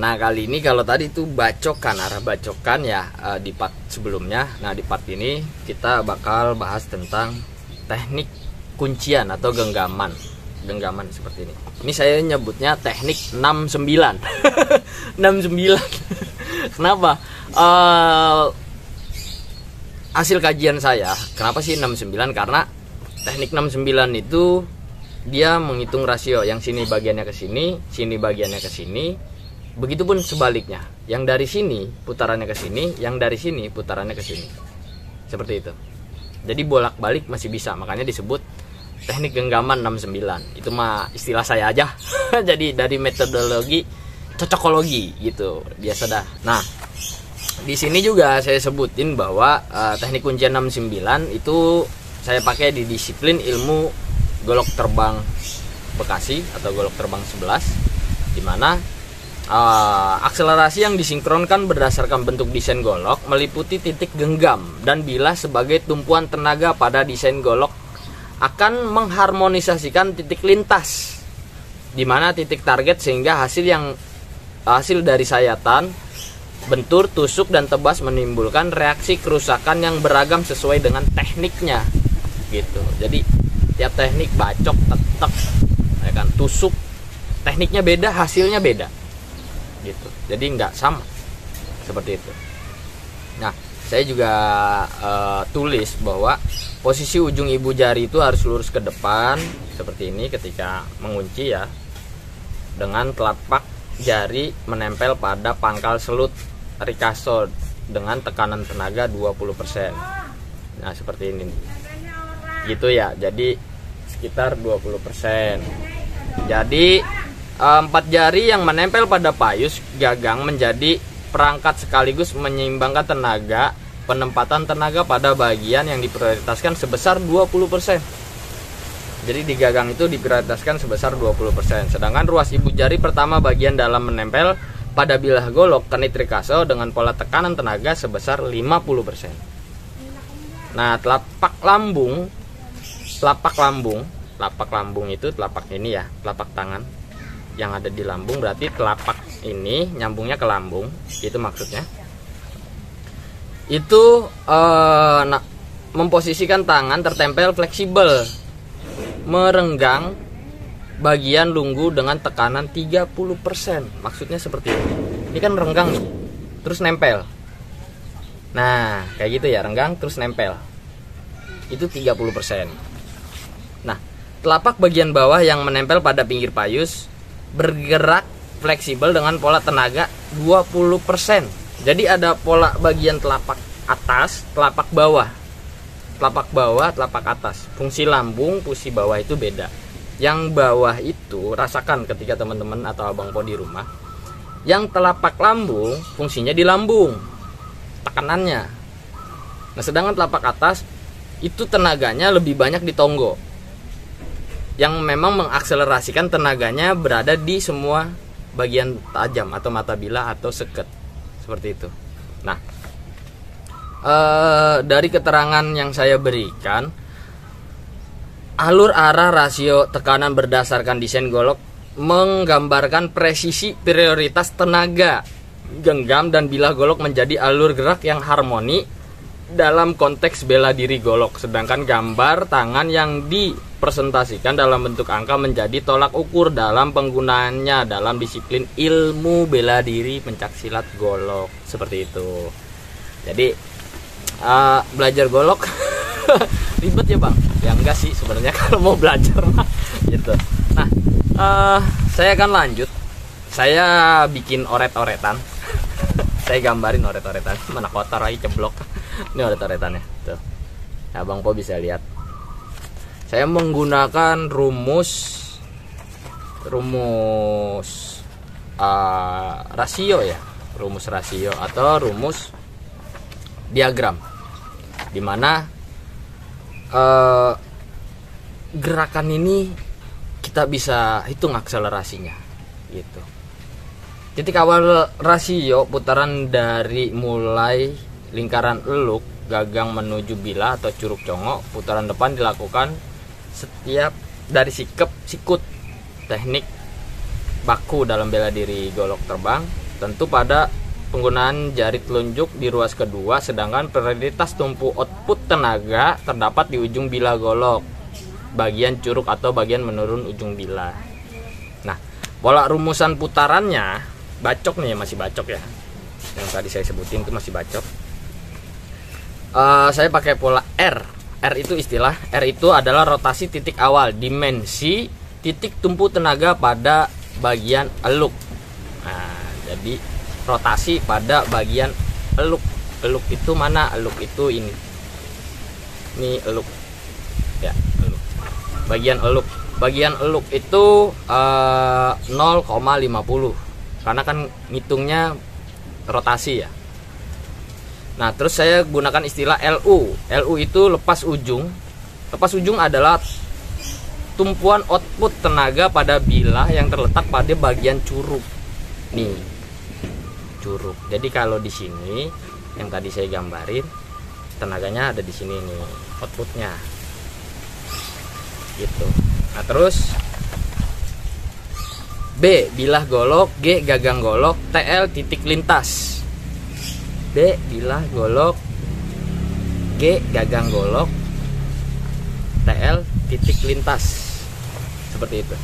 Nah kali ini kalau tadi itu bacokan, arah bacokan ya di part sebelumnya. Nah di part ini kita bakal bahas tentang teknik kuncian atau genggaman. Genggaman seperti ini. Ini saya nyebutnya teknik 69. 69. Kenapa? Hasil kajian saya, kenapa sih 69? Karena teknik 69 itu dia menghitung rasio, yang sini bagiannya ke sini bagiannya ke sini. Begitupun sebaliknya, yang dari sini putarannya ke sini, yang dari sini putarannya ke sini. Seperti itu. Jadi bolak-balik masih bisa, makanya disebut teknik genggaman 69. Itu mah istilah saya aja. Jadi dari metodologi cocokologi gitu, biasa dah. Nah, di sini juga saya sebutin bahwa teknik kuncian 69 itu saya pakai di disiplin ilmu golok terbang Bekasi atau golok terbang 11, di mana akselerasi yang disinkronkan berdasarkan bentuk desain golok meliputi titik genggam dan bilah sebagai tumpuan tenaga pada desain golok akan mengharmonisasikan titik lintas, di mana titik target sehingga hasil dari sayatan, bentur, tusuk dan tebas menimbulkan reaksi kerusakan yang beragam sesuai dengan tekniknya gitu. Jadi tiap teknik bacok, tetek, ya kan, tusuk, tekniknya beda, hasilnya beda gitu. Jadi nggak sama seperti itu. Nah, saya juga tulis bahwa posisi ujung ibu jari itu harus lurus ke depan seperti ini ketika mengunci ya, dengan telapak jari menempel pada pangkal selut Ricasso dengan tekanan tenaga 20%. Nah, seperti ini gitu ya. Jadi sekitar 20%. Jadi 4 jari yang menempel pada payus gagang menjadi perangkat sekaligus menyeimbangkan tenaga, penempatan tenaga pada bagian yang diprioritaskan sebesar 20%. Jadi di gagang itu diprioritaskan sebesar 20%. Sedangkan ruas ibu jari pertama bagian dalam menempel pada bilah golok kenit Ricasso dengan pola tekanan tenaga sebesar 50%. Nah, telapak lambung itu telapak ini ya, telapak tangan yang ada di lambung, berarti telapak ini nyambungnya ke lambung, itu maksudnya. Itu memposisikan tangan tertempel fleksibel, merenggang bagian lunggu dengan tekanan 30%. Maksudnya seperti ini. Ini kan renggang nih, terus nempel. Nah, kayak gitu ya, renggang terus nempel. Itu 30%. Nah, telapak bagian bawah yang menempel pada pinggir payus bergerak fleksibel dengan pola tenaga 20%. Jadi ada pola bagian telapak atas, telapak bawah, telapak atas. Fungsi lambung, fungsi bawah itu beda. Yang bawah itu rasakan ketika teman-teman atau abang po di rumah. Yang telapak lambung fungsinya di lambung, tekanannya. Nah, sedangkan telapak atas itu tenaganya lebih banyak di tonggo, yang memang mengakselerasikan tenaganya berada di semua bagian tajam atau mata bilah atau seket, seperti itu. Nah, dari keterangan yang saya berikan, alur arah rasio tekanan berdasarkan desain golok menggambarkan presisi prioritas tenaga genggam dan bilah golok menjadi alur gerak yang harmoni dalam konteks bela diri golok, sedangkan gambar tangan yang dipresentasikan dalam bentuk angka menjadi tolak ukur dalam penggunaannya dalam disiplin ilmu bela diri pencaksilat golok, seperti itu. Jadi belajar golok ribet ya bang? Ya enggak sih sebenarnya kalau mau belajar mah gitu. Nah, saya akan lanjut. Saya bikin oret-oretan. Saya gambarin oret-oretan. Mana kotor lagi, ceblok. Ini oret-oretannya tuh. Nah, Bang Po bisa lihat. Saya menggunakan rumus rasio ya, rumus rasio atau rumus diagram, dimana gerakan ini kita bisa hitung akselerasinya gitu. Titik awal rasio putaran dari mulai lingkaran eluk gagang menuju bilah atau curug congok, putaran depan dilakukan setiap dari sikut teknik baku dalam bela diri golok terbang. tentu pada penggunaan jari telunjuk di ruas kedua, sedangkan prioritas tumpu output tenaga terdapat di ujung bilah golok, bagian curug atau bagian menurun ujung bilah. Nah, pola rumusan putarannya bacok nih, masih bacok ya. Yang tadi saya sebutin itu masih bacok. Saya pakai pola R. R itu istilah, R itu adalah rotasi titik awal, dimensi titik tumpu tenaga pada bagian eluk. Nah, jadi rotasi pada bagian eluk. Eluk itu mana? Eluk itu ini. Ini eluk. Ya, eluk. Bagian eluk. Bagian eluk itu 0,50. Karena kan ngitungnya rotasi ya. Nah, terus saya gunakan istilah LU. LU itu lepas ujung. Lepas ujung adalah tumpuan output tenaga pada bilah yang terletak pada bagian curug. Nih, curug. Jadi kalau di sini yang tadi saya gambarin, tenaganya ada di sini nih, outputnya. Gitu. Nah, terus B bilah golok, G gagang golok, TL titik lintas. B bilah golok, G gagang golok, TL titik lintas. Seperti itu.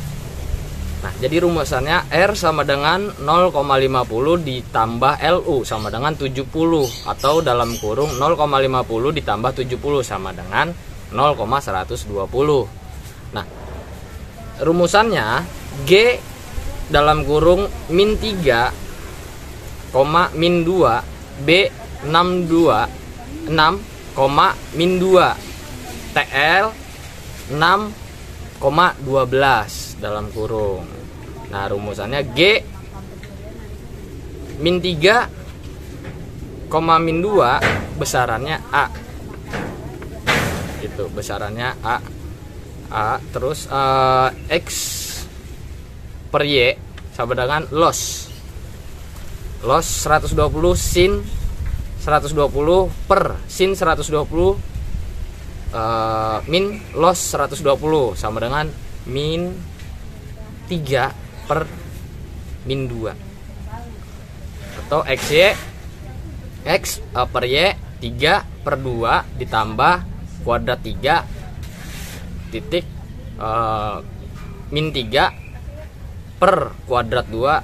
Nah, jadi rumusannya R sama dengan 0,50 ditambah LU sama dengan 70, atau dalam kurung 0,50 ditambah 70 sama dengan 0,120. Nah, rumusannya G dalam kurung min 3, min 2, B 62, 6, min 2, TL 6,12 dalam kurung. Nah, rumusannya G min 3, min 2 besarannya A. Gitu, besarannya A. Terus X per Y sama dengan loss 120 sin 120 per sin 120 min loss 120 sama dengan min 3 per min 2, atau XY X per Y 3 per 2 ditambah kuadrat 3 titik min 3 per kuadrat 2,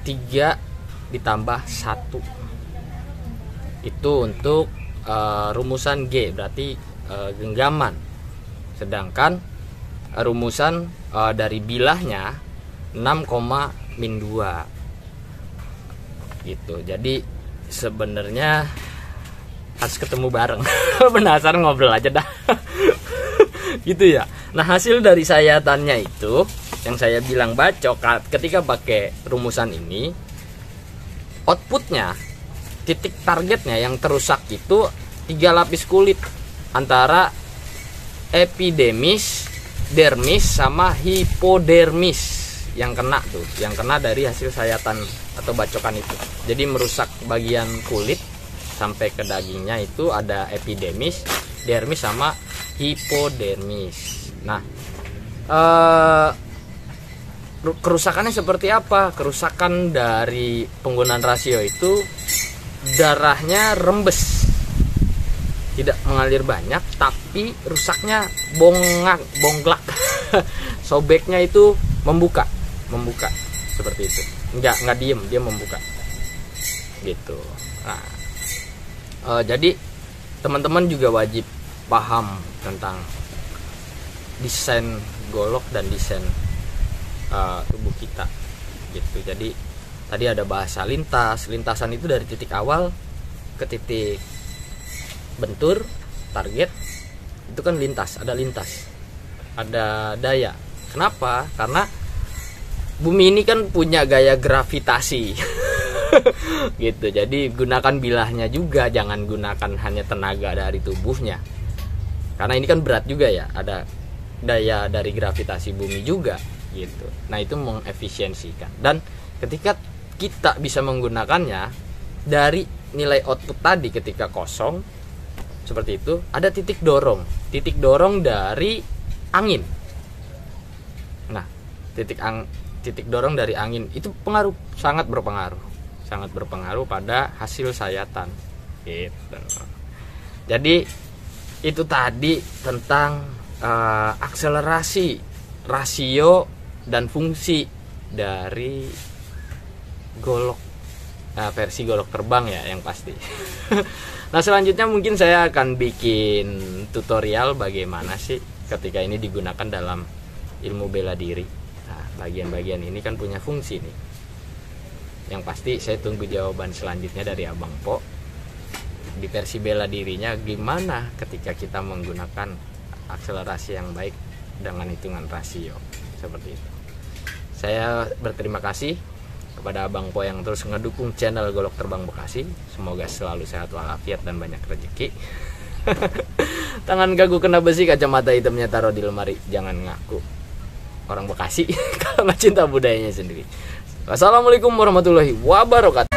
3 ditambah 1. Itu untuk rumusan G, berarti genggaman. Sedangkan rumusan dari bilahnya 6,-2 gitu. Jadi sebenarnya harus ketemu bareng. Penasaran, ngobrol aja dah. Gitu ya. Nah, hasil dari sayatannya itu yang saya bilang bacok, ketika pakai rumusan ini, outputnya, titik targetnya yang terusak itu 3 lapis kulit antara epidermis, dermis sama hipodermis yang kena tuh, yang kena dari hasil sayatan atau bacokan itu. Jadi merusak bagian kulit sampai ke dagingnya itu ada epidermis, dermis sama hipodermis. Nah, kerusakannya seperti apa? Kerusakan dari penggunaan rasio itu darahnya rembes, tidak mengalir banyak, tapi rusaknya bonglak. Sobeknya itu membuka seperti itu. Nggak diem, dia membuka gitu. Nah, jadi teman-teman juga wajib paham tentang desain golok dan desain tubuh kita gitu. Jadi tadi ada bahasa lintasan itu dari titik awal ke titik bentur target, itu kan lintas, ada daya. Kenapa? Karena bumi ini kan punya gaya gravitasi. Gitu. Jadi gunakan bilahnya juga, jangan gunakan hanya tenaga dari tubuhnya, karena ini kan berat juga ya, ada daya dari gravitasi bumi juga gitu. Nah, itu mengefisiensikan. Dan ketika kita bisa menggunakannya dari nilai output tadi, ketika kosong seperti itu, ada titik dorong dari angin. Nah, titik dorong dari angin itu sangat berpengaruh. sangat berpengaruh pada hasil sayatan gitu. Jadi itu tadi tentang akselerasi, rasio dan fungsi dari golok, versi golok terbang ya yang pasti. Nah selanjutnya mungkin saya akan bikin tutorial bagaimana sih ketika ini digunakan dalam ilmu bela diri. Nah bagian-bagian ini kan punya fungsi nih. Yang pasti saya tunggu jawaban selanjutnya dari Abang Po di versi bela dirinya, gimana ketika kita menggunakan akselerasi yang baik dengan hitungan rasio seperti itu. Saya berterima kasih kepada Abang Po yang terus ngedukung channel Golok Terbang Bekasi. Semoga selalu sehat walafiat dan banyak rezeki. Tangan gagu kena besi, kacamata hitamnya taruh di lemari. Jangan ngaku orang Bekasi kalau nggak cinta budayanya sendiri. Wassalamualaikum warahmatullahi wabarakatuh.